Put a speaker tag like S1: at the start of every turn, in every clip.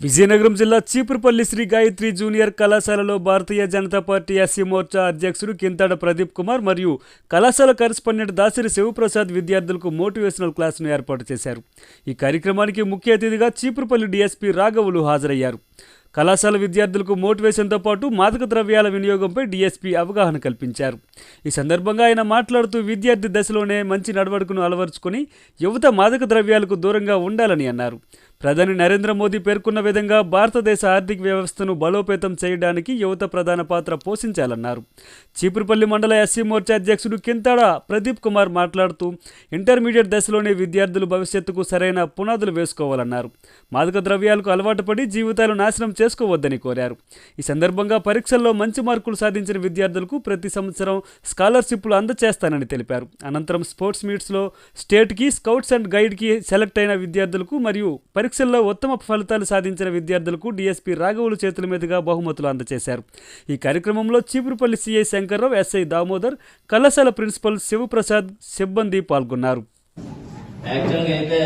S1: విజయనగరం జిల్లా చీపురుపల్లి శ్రీ గాయత్రి జూనియర్ కళాశాలలో Bharatiya Janata party SC Morcha అధ్యక్షుడు కింతాడ ప్రదీప్ కుమార్ మరియు కళాశాల కరెస్పాండెంట్ దాసరి శివప్రసాద్ విద్యార్థులకు మోటివేషనల్ క్లాసును ఏర్పాటు చేశారు. ఈ కార్యక్రమానికి ముఖ్య అతిథిగా చీపురుపల్లి డీఎస్పీ రాఘవులు హాజరయ్యారు. కళాశాల విద్యార్థులకు మోటివేషన్తో పాటు మాదక ద్రవ్యాల వినియోగంపై డీఎస్పీ అవగాహన కల్పించారు. ఈ సందర్భంగా ఆయన మాట్లాడుతూ విద్యార్థి దశలోనే మంచి నడవడికను అలవరుచుకొని యువత మాదక ద్రవ్యాలకు దూరంగా ఉండాలని అన్నారు. ప్రధాని నరేంద్ర మోదీ పేర్కొన్న విధంగా భారతదేశ ఆర్థిక వ్యవస్థను బలోపేతం చేయడానికి యువత ప్రధాన పాత్ర పోషించాలన్నారు. చీపురుపల్లి మండల ఎస్సీ మోర్చా అధ్యక్షుడు కింతాడ ప్రదీప్ కుమార్ మాట్లాడుతూ ఇంటర్మీడియట్ దశలోనే విద్యార్థులు భవిష్యత్తుకు సరైన పునాదులు వేసుకోవాలన్నారు. మాదక ద్రవ్యాలకు అలవాటు పడి జీవితాలు నాశనం చేసుకోవద్దని కోరారు. ఈ సందర్భంగా పరీక్షల్లో మంచి మార్కులు సాధించిన విద్యార్థులకు ప్రతి సంవత్సరం స్కాలర్షిప్లు అందజేస్తానని తెలిపారు. అనంతరం స్పోర్ట్స్ మీట్స్లో స్టేట్కి, స్కౌట్స్ అండ్ గైడ్కి సెలెక్ట్ అయిన విద్యార్థులకు మరియు పరీక్షల్లో ఉత్తమ ఫలితాలు సాధించిన విద్యార్థులకు డీఎస్పీ రాఘవులు చేతుల మీదుగా బహుమతులు అందజేశారు. ఈ కార్యక్రమంలో చీపురుపల్లి సిఐ శంకర్రావు, ఎస్ఐ దామోదర్, కళాశాల ప్రిన్సిపల్ శివప్రసాద్ సిబ్బంది పాల్గొన్నారు.
S2: యాక్చువల్గా అయితే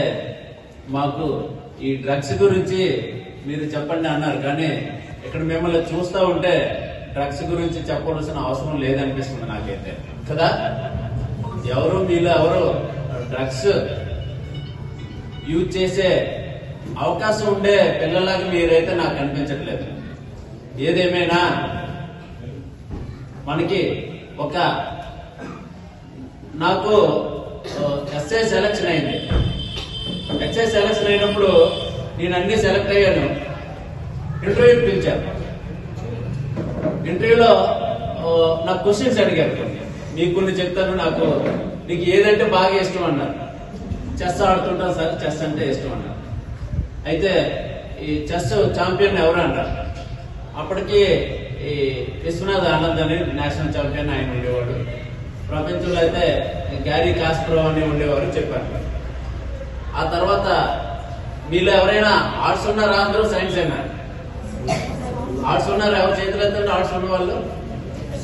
S2: మాకు ఈ డ్రగ్స్ గురించి మీరు చెప్పండి అన్నారు, కానీ ఇక్కడ మిమ్మల్ని చూస్తూ ఉంటే డ్రగ్స్ గురించి చెప్పవలసిన అవసరం లేదనిపిస్తుంది నాకైతే కదా. మీలో ఎవరు డ్రగ్స్ యూజ్ చేసే అవకాశం ఉండే పిల్లలాగా మీరైతే నాకు కనిపించట్లేదు. ఏదేమైనా మనకి నాకు ఎస్ఐ సెలక్షన్ అయింది. ఎస్ఐ సెలక్షన్ అయినప్పుడు నేను అన్ని సెలెక్ట్ అయ్యాను. ఇంటర్వ్యూ పిలిచాను. ఇంటర్వ్యూలో నాకు క్వశ్చన్స్ అడిగారు. మీకు కొన్ని చెప్తాను, నీకు ఏదంటే బాగా ఇష్టం అన్నారు. చెస్ ఆడుతుంటాను సార్, చెస్ అంటే ఇష్టం అన్నారు. అయితే ఈ చెస్ ఛాంపియన్ ఎవరు అన్నారు. అప్పటికి ఈ విశ్వనాథ్ ఆనంద్ అని నేషనల్ ఛాంపియన్ ఆయన ఉండేవాడు. ప్రపంచంలో అయితే గ్యారీ కాస్ప్రో అని ఉండేవారు చెప్పారు. ఆ తర్వాత మీలో ఎవరైనా ఆర్ట్స్ ఉన్నారా? అందరూ సైన్స్ అయినా ఆర్ట్స్ ఉన్నారు? ఎవరు చేతులు ఎత్తండి ఆర్ట్స్ ఉన్న వాళ్ళు.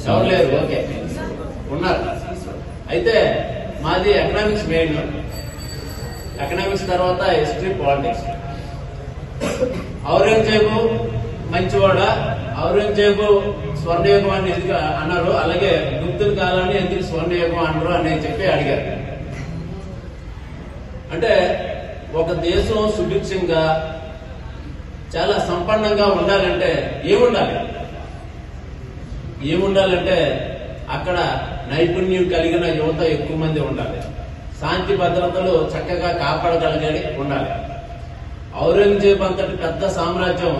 S2: ఎవరు లేరు? ఓకే, ఉన్నారు. అయితే మాది ఎకనామిక్స్ మెయిన్. ఎకనామిక్స్ తర్వాత హిస్టరీ, పాలిటిక్స్. ఔరంగజేబు మంచివాడా, ఔరంగజేబు స్వర్ణయుగం అని ఎందుకు అన్నారు, అలాగే గుప్తుల కాలాన్ని ఎందుకు స్వర్ణయుగం అన్నారు అని చెప్పి అడిగారు. అంటే ఒక దేశం సుభిక్షంగా చాలా సంపన్నంగా ఉండాలంటే ఏముండాలంటే అక్కడ నైపుణ్యం కలిగిన యువత ఎక్కువ మంది ఉండాలి. శాంతి భద్రతలు చక్కగా కాపాడగలిగి ఉండాలి. ఔరంగజేబు అంతటి పెద్ద సామ్రాజ్యం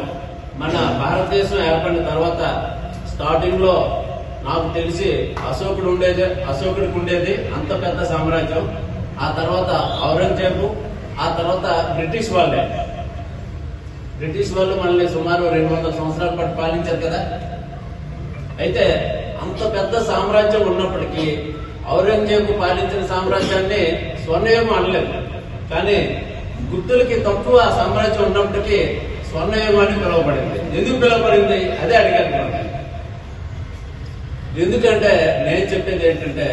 S2: మన భారతదేశం ఏర్పడిన తర్వాత స్టార్టింగ్ లో నాకు తెలిసి అశోకుడికి ఉండేది అంత పెద్ద సామ్రాజ్యం. ఆ తర్వాత ఔరంగజేబు, ఆ తర్వాత బ్రిటిష్ వాళ్ళు మనల్ని సుమారు 200 సంవత్సరాల పాటు పాలించారు కదా. అయితే అంత పెద్ద సామ్రాజ్యం ఉన్నప్పటికీ ఔరంగజేబు పాలించిన సామ్రాజ్యాన్ని స్వర్ణయుగం అనలేదు. కానీ గుప్తులకి తక్కువ సామ్రాజ్యం ఉన్నప్పటికీ స్వర్ణయుగం అని పిలువబడింది. ఎందుకు పిలువబడింది అదే అడిగారు. ఎందుకంటే నేను చెప్పేది ఏంటంటే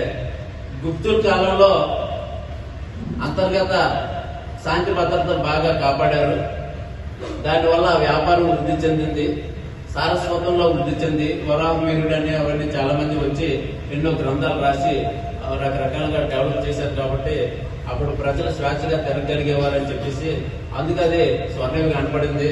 S2: గుప్తుల కాలంలో అంతర్గత శాంతి భద్రతలు బాగా కాపాడారు. దానివల్ల వ్యాపారం వృద్ధి చెందింది, సారస్వతంలో వృద్ధి చెంది వరాహమీరుడు అని అవన్నీ చాలా మంది వచ్చి ఎన్నో గ్రంథాలు రాసి రకరకాలుగా డెవలప్ చేశారు. కాబట్టి అప్పుడు ప్రజలు స్వేచ్ఛగా తిరగలిగేవారని చెప్పేసి అందుకు అది స్వర్ణయుగం అనపడింది.